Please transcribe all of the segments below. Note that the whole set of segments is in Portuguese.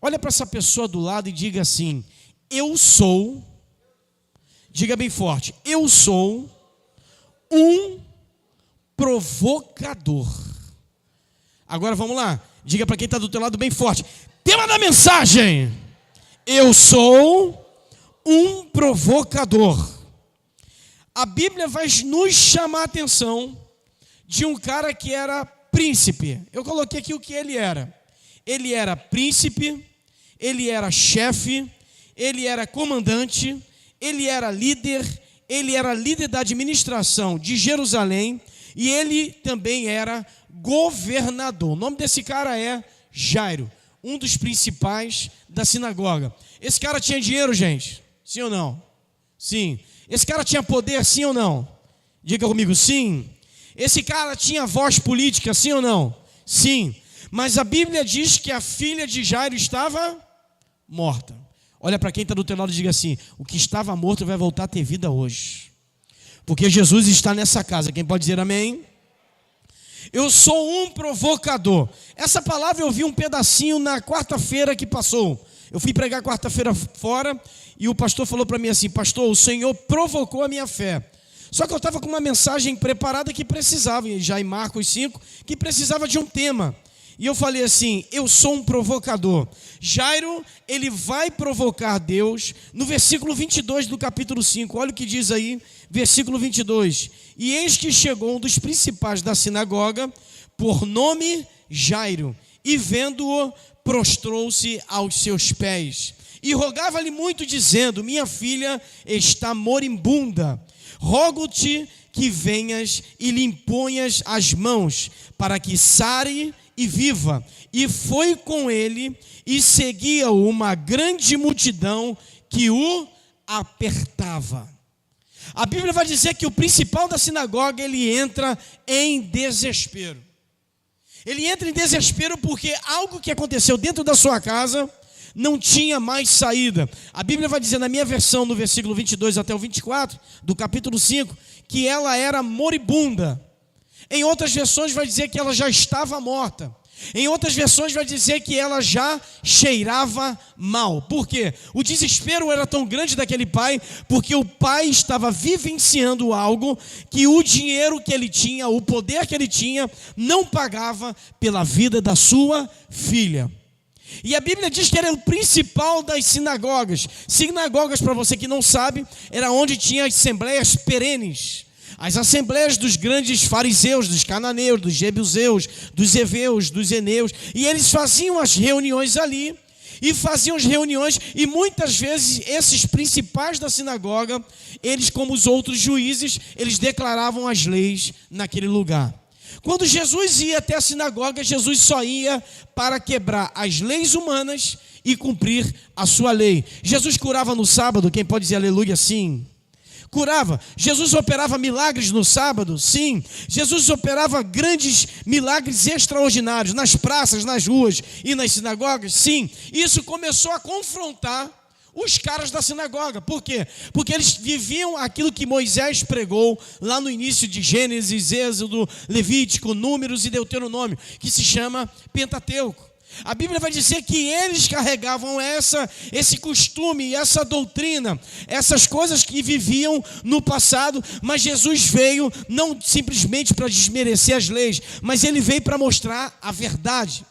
Olha para essa pessoa do lado e diga assim: eu sou, diga bem forte, eu sou um provocador. Agora vamos lá, diga para quem está do teu lado bem forte: tema da mensagem: eu sou um provocador. A Bíblia vai nos chamar a atenção de um cara que era príncipe. Eu coloquei aqui o que ele era. Ele era príncipe, ele era chefe, ele era comandante, ele era líder da administração de Jerusalém e ele também era governador. O nome desse cara é Jairo, um dos principais da sinagoga. Esse cara tinha dinheiro, gente? Sim ou não? Sim. Esse cara tinha poder, sim ou não? Diga comigo, sim. Esse cara tinha voz política, sim ou não? Sim. Mas a Bíblia diz que a filha de Jairo estava morta. Olha para quem está do teu lado e diga assim: o que estava morto vai voltar a ter vida hoje. Porque Jesus está nessa casa. Quem pode dizer amém? Eu sou um provocador. Essa palavra eu vi um pedacinho na quarta-feira que passou. Eu fui pregar quarta-feira fora e o pastor falou para mim assim: pastor, o Senhor provocou a minha fé. Só que eu estava com uma mensagem preparada que precisava, já em Marcos 5, que precisava de um tema. E eu falei assim: eu sou um provocador. Jairo, ele vai provocar Deus no versículo 22 do capítulo 5. Olha o que diz aí, versículo 22. E eis que chegou um dos principais da sinagoga, por nome Jairo, e vendo-o, prostrou-se aos seus pés. E rogava-lhe muito, dizendo: minha filha está moribunda. Rogo-te que venhas e lhe imponhas as mãos, para que sare e viva. E foi com ele, e seguia-o uma grande multidão que o apertava. A Bíblia vai dizer que o principal da sinagoga, ele entra em desespero. Ele entra em desespero porque algo que aconteceu dentro da sua casa não tinha mais saída. A Bíblia vai dizer na minha versão, no versículo 22 até o 24, do capítulo 5, que ela era moribunda. Em outras versões vai dizer que ela já estava morta. Em outras versões vai dizer que ela já cheirava mal. Por quê? O desespero era tão grande daquele pai, porque o pai estava vivenciando algo que o dinheiro que ele tinha, o poder que ele tinha, não pagava pela vida da sua filha. E a Bíblia diz que era o principal das sinagogas. Sinagogas, para você que não sabe, era onde tinha assembleias perenes. As assembleias dos grandes fariseus, dos cananeus, dos jebuseus, dos heveus, dos eneus. E eles faziam as reuniões ali. E faziam as reuniões. E muitas vezes esses principais da sinagoga, eles como os outros juízes, eles declaravam as leis naquele lugar. Quando Jesus ia até a sinagoga, Jesus só ia para quebrar as leis humanas e cumprir a sua lei. Jesus curava no sábado, quem pode dizer aleluia? Sim. Curava. Jesus operava milagres no sábado? Sim. Jesus operava grandes milagres extraordinários nas praças, nas ruas e nas sinagogas? Sim. Isso começou a confrontar os caras da sinagoga. Por quê? Porque eles viviam aquilo que Moisés pregou lá no início de Gênesis, Êxodo, Levítico, Números e Deuteronômio, que se chama Pentateuco. A Bíblia vai dizer que eles carregavam esse costume, essa doutrina, essas coisas que viviam no passado, mas Jesus veio não simplesmente para desmerecer as leis, mas ele veio para mostrar a verdade.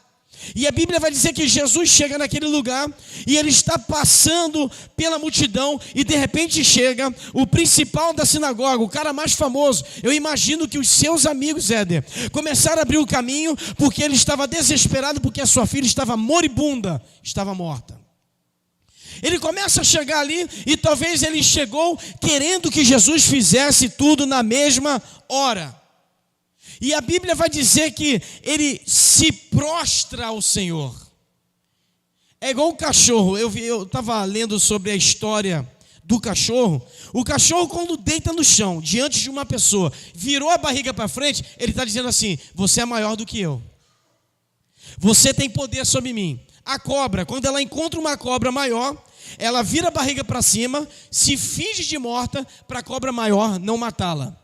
E a Bíblia vai dizer que Jesus chega naquele lugar e ele está passando pela multidão e de repente chega o principal da sinagoga, o cara mais famoso. Eu imagino que os seus amigos, Éder, começaram a abrir o caminho porque ele estava desesperado porque a sua filha estava moribunda, estava morta. Ele começa a chegar ali e talvez ele chegou querendo que Jesus fizesse tudo na mesma hora. E a Bíblia vai dizer que ele se prostra ao Senhor. É igual um cachorro. Eu estava lendo sobre a história do cachorro. O cachorro, quando deita no chão, diante de uma pessoa, virou a barriga para frente, ele está dizendo assim: você é maior do que eu. Você tem poder sobre mim. A cobra, quando ela encontra uma cobra maior, ela vira a barriga para cima, se finge de morta para a cobra maior não matá-la.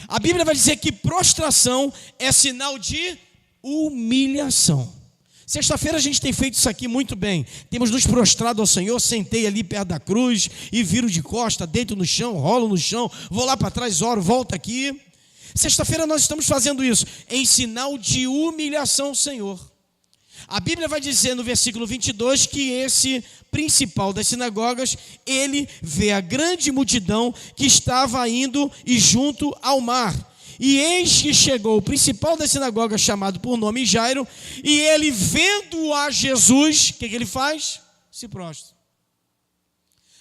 A Bíblia vai dizer que prostração é sinal de humilhação. Sexta-feira a gente tem feito isso aqui muito bem. Temos nos prostrado ao Senhor, sentei ali perto da cruz e viro de costa, deito no chão, rolo no chão, vou lá para trás, oro, volto aqui. Sexta-feira nós estamos fazendo isso, em sinal de humilhação ao Senhor. A Bíblia vai dizer no versículo 22 que esse principal das sinagogas, ele vê a grande multidão que estava indo e junto ao mar. E eis que chegou o principal da sinagoga, chamado por nome Jairo, e ele, vendo a Jesus, o que ele faz? Se prostra.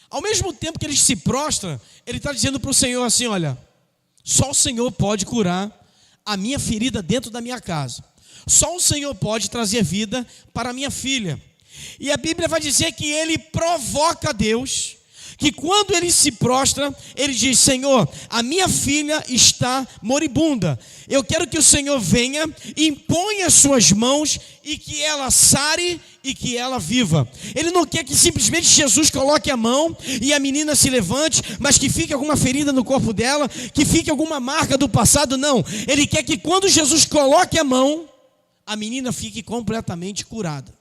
Ao mesmo tempo que ele se prostra, ele está dizendo para o Senhor assim: olha, só o Senhor pode curar a minha ferida dentro da minha casa. Só o Senhor pode trazer vida para a minha filha. E a Bíblia vai dizer que ele provoca Deus, que quando ele se prostra, ele diz: Senhor, a minha filha está moribunda. Eu quero que o Senhor venha, imponha as suas mãos e que ela sare e que ela viva. Ele não quer que simplesmente Jesus coloque a mão e a menina se levante, mas que fique alguma ferida no corpo dela, que fique alguma marca do passado. Não, ele quer que quando Jesus coloque a mão, a menina fique completamente curada.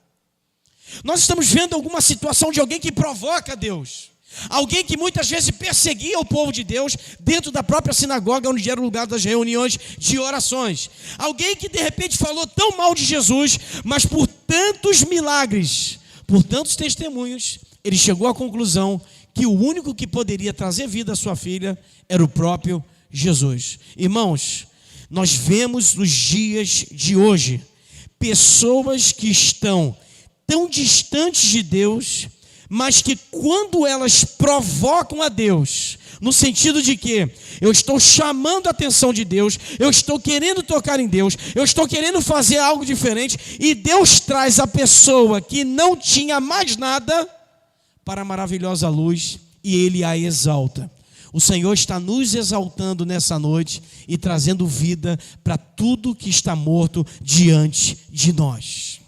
Nós estamos vendo alguma situação de alguém que provoca Deus. Alguém que muitas vezes perseguia o povo de Deus dentro da própria sinagoga, onde era o lugar das reuniões de orações. Alguém que de repente falou tão mal de Jesus, mas por tantos milagres, por tantos testemunhos, ele chegou à conclusão que o único que poderia trazer vida à sua filha era o próprio Jesus. Irmãos, nós vemos nos dias de hoje pessoas que estão tão distantes de Deus, mas que quando elas provocam a Deus, no sentido de que eu estou chamando a atenção de Deus, eu estou querendo tocar em Deus, eu estou querendo fazer algo diferente, e Deus traz a pessoa que não tinha mais nada para a maravilhosa luz, e Ele a exalta. O Senhor está nos exaltando nessa noite e trazendo vida para tudo que está morto diante de nós.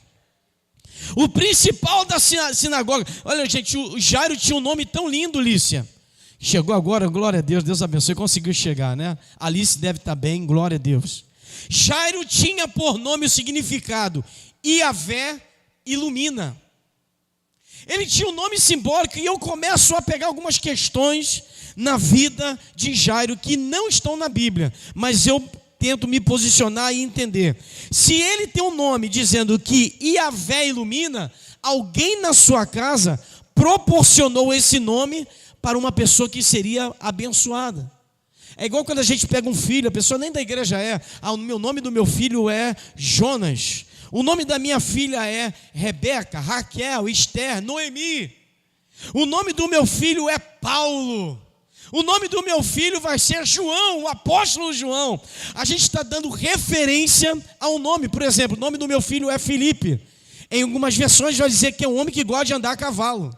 O principal da sinagoga, olha gente, o Jairo tinha um nome tão lindo, Lícia. Chegou agora, glória a Deus, Deus abençoe, conseguiu chegar, né? Alice deve estar bem, glória a Deus. Jairo tinha por nome o significado: Iavé ilumina. Ele tinha um nome simbólico, e eu começo a pegar algumas questões na vida de Jairo que não estão na Bíblia, mas eu tento me posicionar e entender. Se ele tem um nome dizendo que Iavé ilumina, alguém na sua casa proporcionou esse nome para uma pessoa que seria abençoada. É igual quando a gente pega um filho, a pessoa nem da igreja é: o nome do meu filho é Jonas, o nome da minha filha é Rebeca, Raquel, Esther, Noemi, o nome do meu filho é Paulo, o nome do meu filho vai ser João, o apóstolo João. A gente está dando referência ao nome. Por exemplo, o nome do meu filho é Felipe. Em algumas versões vai dizer que é um homem que gosta de andar a cavalo.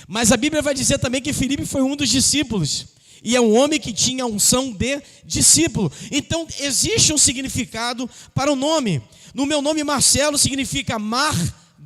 Mas a Bíblia vai dizer também que Felipe foi um dos discípulos. E é um homem que tinha a unção de discípulo. Então existe um significado para o nome. No meu nome, Marcelo, significa mar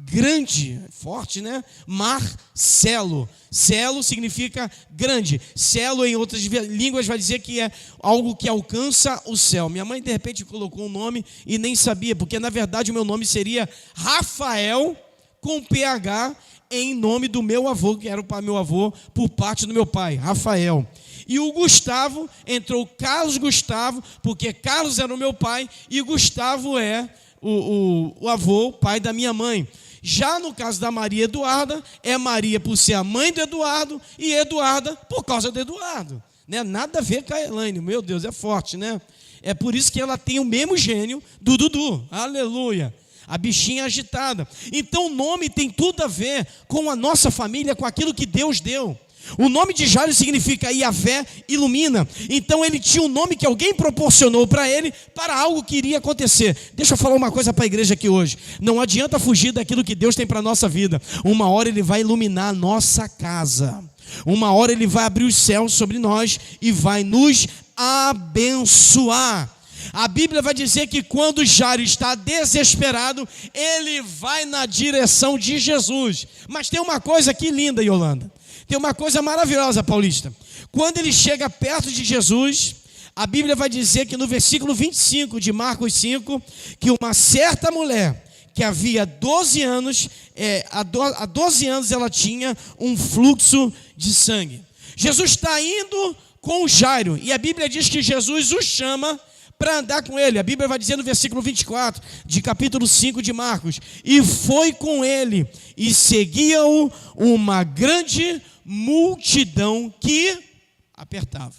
grande, forte, né? Marcelo. Celo significa grande. Celo, em outras línguas, vai dizer que é algo que alcança o céu. Minha mãe, de repente, colocou um nome e nem sabia, porque, na verdade, o meu nome seria Rafael, com PH, em nome do meu avô, que era o meu avô, por parte do meu pai, Rafael. E o Gustavo, entrou Carlos Gustavo, porque Carlos era o meu pai, e Gustavo é o avô, o pai da minha mãe. Já no caso da Maria Eduarda, é Maria por ser a mãe do Eduardo, e Eduarda por causa do Eduardo, né? Nada a ver com a Elaine, meu Deus, é forte, né? É por isso que ela tem o mesmo gênio do Dudu, aleluia, a bichinha agitada. Então o nome tem tudo a ver com a nossa família, com aquilo que Deus deu. O nome de Jairo significa Iavé ilumina. Então ele tinha um nome que alguém proporcionou para ele, para algo que iria acontecer. Deixa eu falar uma coisa para a igreja aqui hoje. Não adianta fugir daquilo que Deus tem para a nossa vida. Uma hora Ele vai iluminar a nossa casa. Uma hora Ele vai abrir os céus sobre nós e vai nos abençoar. A Bíblia vai dizer que quando Jairo está desesperado, ele vai na direção de Jesus. Mas tem uma coisa aqui linda, Yolanda. Tem uma coisa maravilhosa, Paulista. Quando ele chega perto de Jesus, a Bíblia vai dizer que no versículo 25 de Marcos 5, que uma certa mulher que havia 12 anos, há 12 anos ela tinha um fluxo de sangue. Jesus está indo com o Jairo, e a Bíblia diz que Jesus o chama para andar com ele. A Bíblia vai dizer no versículo 24, de capítulo 5 de Marcos: e foi com ele, e seguia-o uma grande multidão que apertava.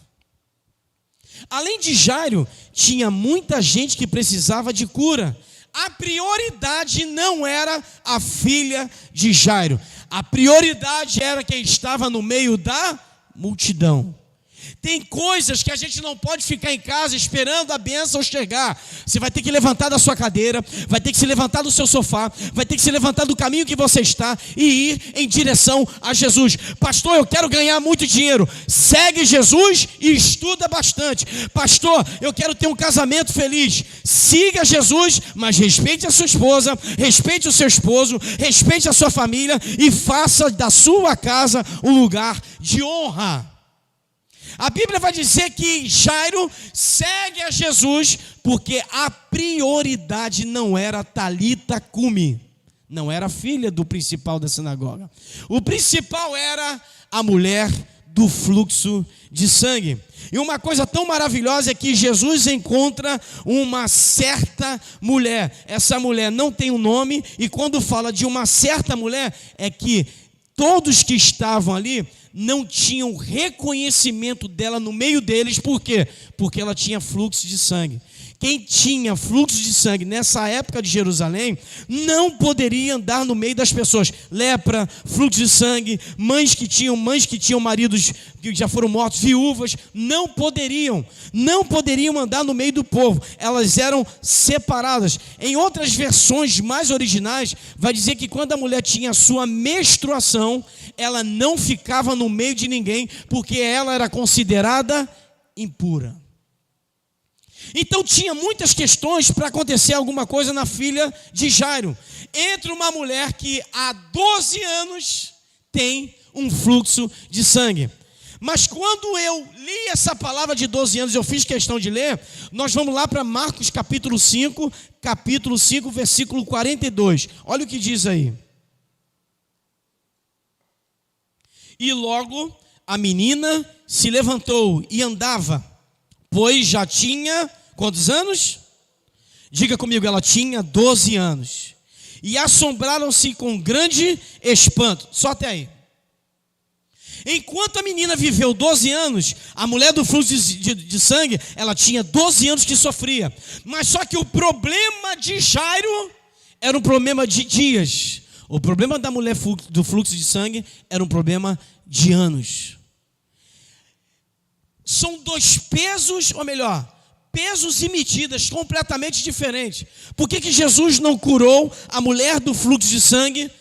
Além de Jairo, tinha muita gente que precisava de cura. A prioridade não era a filha de Jairo, a prioridade era quem estava no meio da multidão. Tem coisas que a gente não pode ficar em casa esperando a bênção chegar. Você vai ter que levantar da sua cadeira, vai ter que se levantar do seu sofá, vai ter que se levantar do caminho que você está e ir em direção a Jesus. Pastor, eu quero ganhar muito dinheiro. Segue Jesus e estuda bastante. Pastor, eu quero ter um casamento feliz. Siga Jesus, mas respeite a sua esposa, respeite o seu esposo, respeite a sua família e faça da sua casa um lugar de honra. A Bíblia vai dizer que Jairo segue a Jesus porque a prioridade não era Talita Cumi, não era a filha do principal da sinagoga. O principal era a mulher do fluxo de sangue. E uma coisa tão maravilhosa é que Jesus encontra uma certa mulher. Essa mulher não tem um nome, e quando fala de uma certa mulher, é que todos que estavam ali não tinham reconhecimento dela no meio deles. Por quê? Porque ela tinha fluxo de sangue. Quem tinha fluxo de sangue nessa época de Jerusalém não poderia andar no meio das pessoas. Lepra, fluxo de sangue, mães que tinham maridos que já foram mortos, viúvas, não poderiam andar no meio do povo. Elas eram separadas. Em outras versões mais originais, vai dizer que quando a mulher tinha a sua menstruação, ela não ficava no meio de ninguém, porque ela era considerada impura. Então tinha muitas questões para acontecer alguma coisa na filha de Jairo. Entre uma mulher que há 12 anos tem um fluxo de sangue. Mas quando eu li essa palavra de 12 anos, eu fiz questão de ler, nós vamos lá para Marcos capítulo 5, versículo 42. Olha o que diz aí. E logo a menina se levantou e andava, pois já tinha, quantos anos? Diga comigo, ela tinha 12 anos. E assombraram-se com grande espanto. Só até aí. Enquanto a menina viveu 12 anos, a mulher do fluxo de sangue, ela tinha 12 anos que sofria. Mas só que o problema de Jairo era um problema de dias. O problema da mulher do fluxo de sangue era um problema de anos. São dois pesos, ou melhor, pesos e medidas completamente diferentes. Por que Jesus não curou a mulher do fluxo de sangue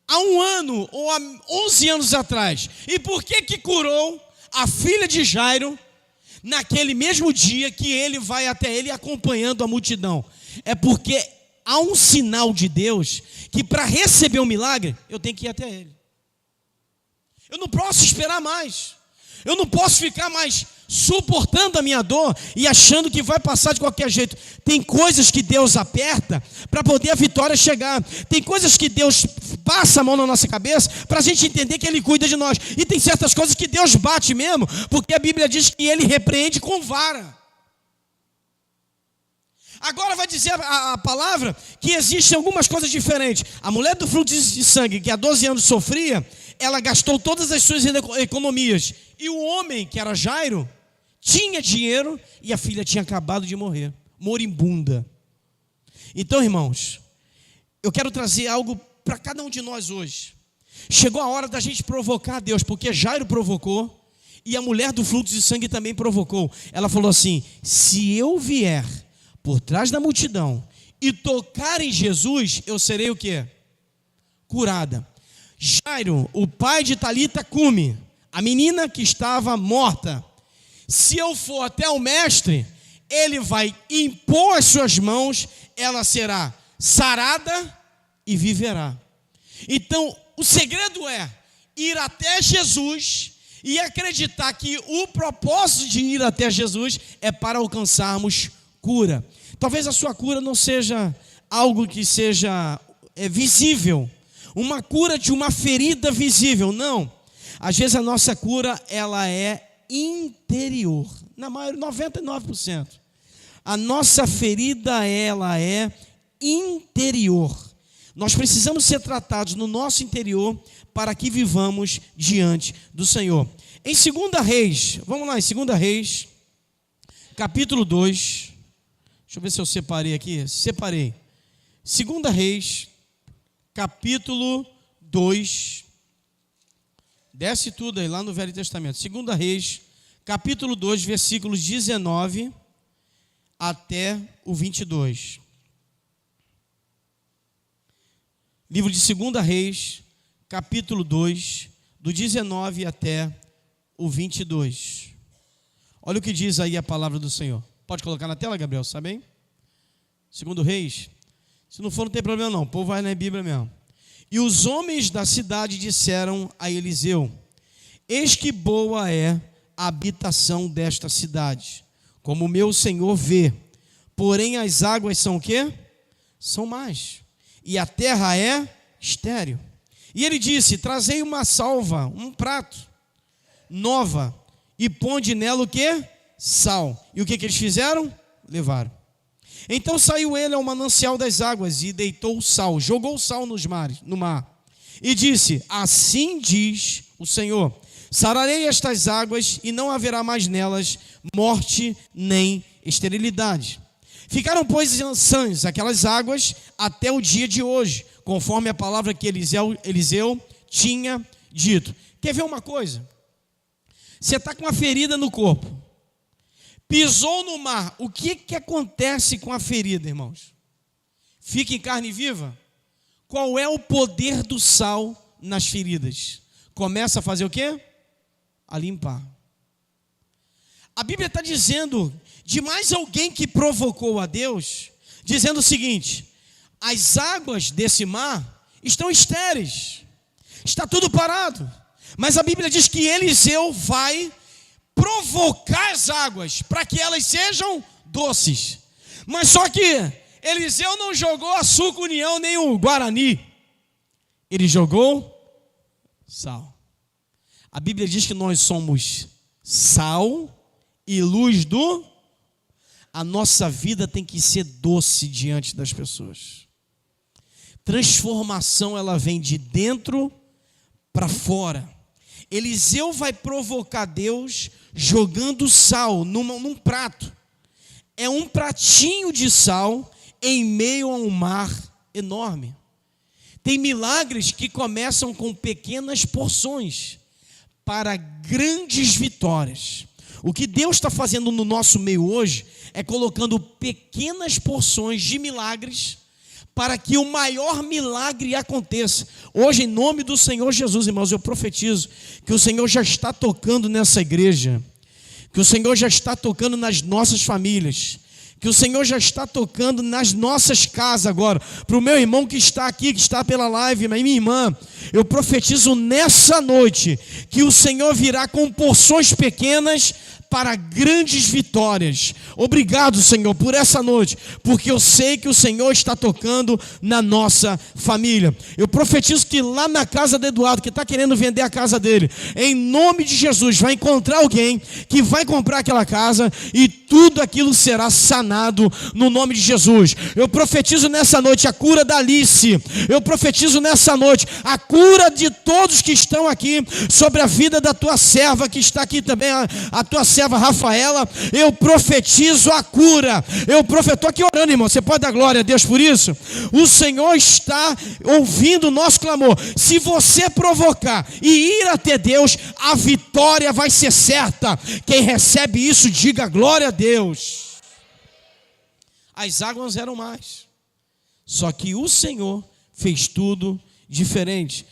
há 1 ano ou há 11 anos atrás? E por que curou a filha de Jairo naquele mesmo dia que ele vai até ele acompanhando a multidão? É porque há um sinal de Deus que para receber um milagre, eu tenho que ir até ele. Eu não posso esperar mais. Eu não posso ficar mais suportando a minha dor e achando que vai passar de qualquer jeito. Tem coisas que Deus aperta para poder a vitória chegar. Tem coisas que Deus passa a mão na nossa cabeça para a gente entender que Ele cuida de nós. E tem certas coisas que Deus bate mesmo, porque a Bíblia diz que Ele repreende com vara. Agora vai dizer a palavra que existem algumas coisas diferentes. A mulher do fluxo de sangue, que há 12 anos sofria, ela gastou todas as suas economias. E o homem, que era Jairo, tinha dinheiro e a filha tinha acabado de morrer, moribunda. Então, irmãos, eu quero trazer algo para cada um de nós hoje. Chegou a hora da gente provocar a Deus, porque Jairo provocou e a mulher do fluxo de sangue também provocou. Ela falou assim: se eu vier por trás da multidão e tocar em Jesus, eu serei o quê? Curada. Jairo, o pai de Talita Cumi, a menina que estava morta, se eu for até o mestre, ele vai impor as suas mãos, ela será sarada e viverá. Então, o segredo é ir até Jesus e acreditar que o propósito de ir até Jesus é para alcançarmos cura. Talvez a sua cura não seja algo que seja visível, uma cura de uma ferida visível. Não. Às vezes a nossa cura, ela é interior. Na maioria, 99%. A nossa ferida, ela é interior. Nós precisamos ser tratados no nosso interior para que vivamos diante do Senhor. Em 2 Reis, vamos lá, em 2 Reis, capítulo 2. Deixa eu ver se eu separei aqui. Separei. 2 Reis, capítulo 2. Desce tudo aí, lá no Velho Testamento. 2 Reis, capítulo 2, versículos 19 até o 22. Livro de 2 Reis, capítulo 2, do 19 até o 22. Olha o que diz aí a palavra do Senhor. Pode colocar na tela, Gabriel, sabe bem? 2 Reis. Se não for, não tem problema não, o povo vai na Bíblia mesmo. E os homens da cidade disseram a Eliseu: eis que boa é a habitação desta cidade, como o meu senhor vê. Porém as águas são o quê? São más. E a terra é estéril. E ele disse: trazei uma salva, um prato, nova, e ponde nela o quê? Sal. E o que eles fizeram? Levaram. Então saiu ele ao manancial das águas e deitou o sal, jogou o sal no mar. E disse: assim diz o Senhor: sararei estas águas e não haverá mais nelas morte nem esterilidade. Ficaram, pois, sãs aquelas águas até o dia de hoje, conforme a palavra que Eliseu tinha dito. Quer ver uma coisa? Você está com uma ferida no corpo, pisou no mar, o que acontece com a ferida, irmãos? Fica em carne viva? Qual é o poder do sal nas feridas? Começa a fazer o quê? A limpar. A Bíblia está dizendo de mais alguém que provocou a Deus, dizendo o seguinte: as águas desse mar estão estéreis, está tudo parado. Mas a Bíblia diz que Eliseu vai provocar as águas para que elas sejam doces. Mas só que Eliseu não jogou açúcar União nem o Guarani, ele jogou sal. A Bíblia diz que nós somos sal e luz do... A nossa vida tem que ser doce diante das pessoas. Transformação, ela vem de dentro para fora. Eliseu vai provocar Deus jogando sal num prato. É um pratinho de sal em meio a um mar enorme. Tem milagres que começam com pequenas porções para grandes vitórias. O que Deus está fazendo no nosso meio hoje é colocando pequenas porções de milagres para que o maior milagre aconteça. Hoje, em nome do Senhor Jesus, irmãos, eu profetizo que o Senhor já está tocando nessa igreja, que o Senhor já está tocando nas nossas famílias, que o Senhor já está tocando nas nossas casas agora. Para o meu irmão que está aqui, que está pela live, minha irmã, eu profetizo nessa noite que o Senhor virá com porções pequenas para grandes vitórias. Obrigado, Senhor, por essa noite, porque eu sei que o Senhor está tocando na nossa família. Eu profetizo que lá na casa do Eduardo, que está querendo vender a casa dele, em nome de Jesus, vai encontrar alguém que vai comprar aquela casa e tudo aquilo será sanado no nome de Jesus. Eu profetizo nessa noite a cura da Alice. Eu profetizo nessa noite a cura de todos que estão aqui, sobre a vida da tua serva que está aqui também, a tua serva Rafaela. Eu profetizo a cura. Estou aqui orando, irmão. Você pode dar glória a Deus por isso? O Senhor está ouvindo o nosso clamor. Se você provocar e ir até Deus, a vitória vai ser certa. Quem recebe isso, diga glória a Deus. As águas eram mais, só que o Senhor fez tudo diferente.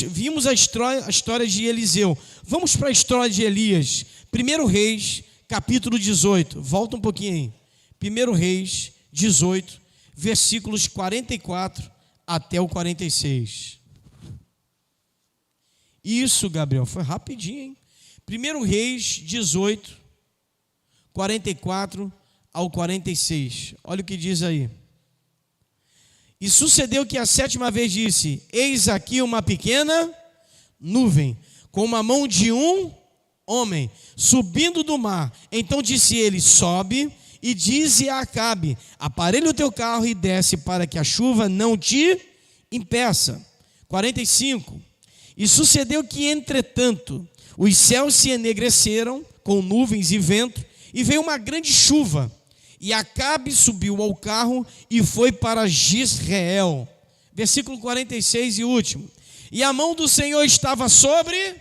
Vimos a história de Eliseu. Vamos para a história de Elias. 1 Reis, capítulo 18. Volta um pouquinho aí. 1 Reis 18, versículos 44 até o 46. Isso, Gabriel, foi rapidinho, hein? 1 Reis 18, 44 ao 46. Olha o que diz aí. E sucedeu que a 7ª vez disse: eis aqui uma pequena nuvem, com uma mão de um homem, subindo do mar. Então disse ele: sobe e dize a Acabe: aparelha o teu carro e desce, para que a chuva não te impeça. 45. E sucedeu que, entretanto, os céus se enegreceram com nuvens e vento, e veio uma grande chuva. E Acabe subiu ao carro e foi para Jezreel. Versículo 46 e último. E a mão do Senhor estava sobre,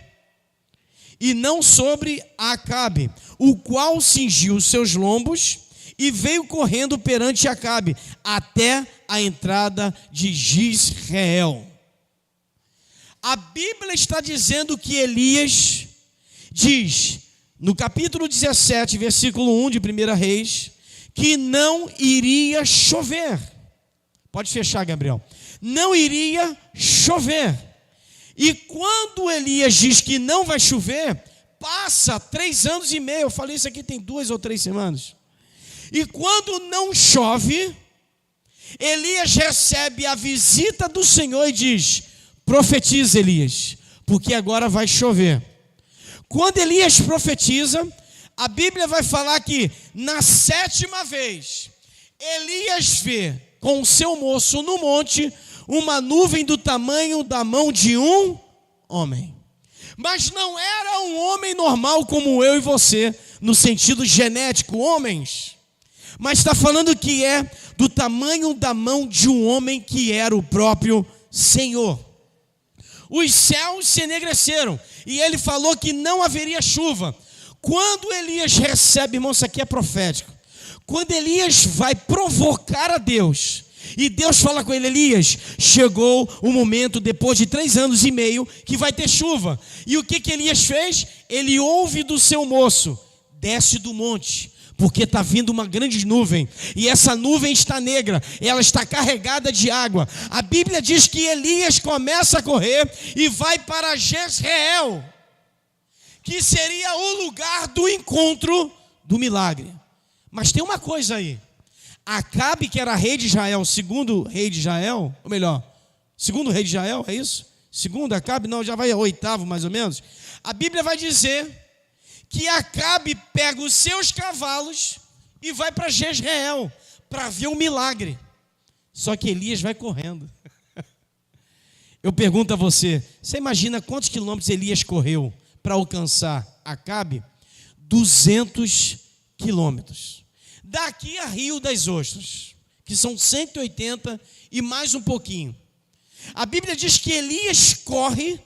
e não sobre Acabe, o qual cingiu os seus lombos e veio correndo perante Acabe, até a entrada de Jezreel. A Bíblia está dizendo que Elias diz, no capítulo 17, versículo 1 de 1 Reis, que não iria chover. Pode fechar, Gabriel. Não iria chover. E quando Elias diz que não vai chover, passa 3 anos e meio. Eu falei isso aqui tem 2 ou 3 semanas. E quando não chove, Elias recebe a visita do Senhor e diz: profetiza, Elias, porque agora vai chover. Quando Elias profetiza, a Bíblia vai falar que na 7ª vez, Elias vê com o seu moço no monte uma nuvem do tamanho da mão de um homem. Mas não era um homem normal como eu e você, no sentido genético, homens. Mas está falando que é do tamanho da mão de um homem que era o próprio Senhor. Os céus se enegreceram e ele falou que não haveria chuva. Quando Elias recebe, irmão, isso aqui é profético. Quando Elias vai provocar a Deus, e Deus fala com ele: Elias, chegou o momento, depois de 3 anos e meio, que vai ter chuva. E o que Elias fez? Ele ouve do seu moço: desce do monte, porque está vindo uma grande nuvem, e essa nuvem está negra, ela está carregada de água. A Bíblia diz que Elias começa a correr e vai para Jezreel, que seria o lugar do encontro do milagre. Mas tem uma coisa aí: Acabe, que era rei de Israel, segundo rei de Israel, ou melhor, segundo rei de Israel, é isso? Segundo Acabe, não, já vai 8º mais ou menos. A Bíblia vai dizer que Acabe pega os seus cavalos e vai para Jezreel para ver o milagre. Só que Elias vai correndo. Eu pergunto a você, você imagina quantos quilômetros Elias correu para alcançar Acabe? 200 quilômetros. Daqui a Rio das Ostras, que são 180 e mais um pouquinho. A Bíblia diz que Elias corre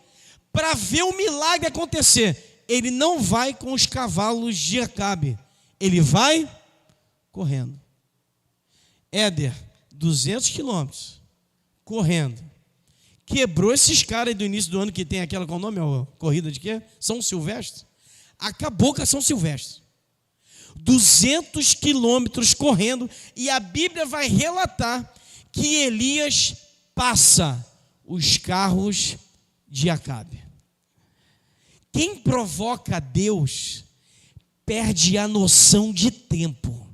para ver o milagre acontecer. Ele não vai com os cavalos de Acabe, ele vai correndo. Éder, 200 quilômetros, correndo. Quebrou esses caras aí do início do ano que tem aquela, qual o nome? Corrida de quê? São Silvestre. Acabou com a São Silvestre. 200 quilômetros correndo, e a Bíblia vai relatar que Elias passa os carros de Acabe. Quem provoca Deus perde a noção de tempo.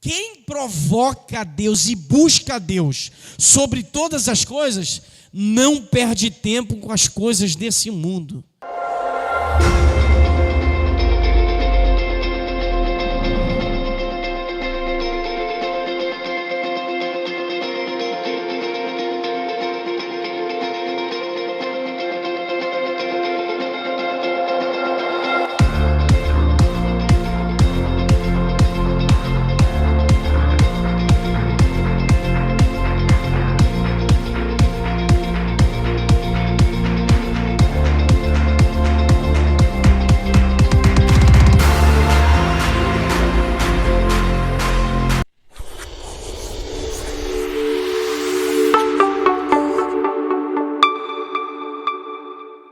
Quem provoca Deus e busca Deus sobre todas as coisas, não perde tempo com as coisas desse mundo.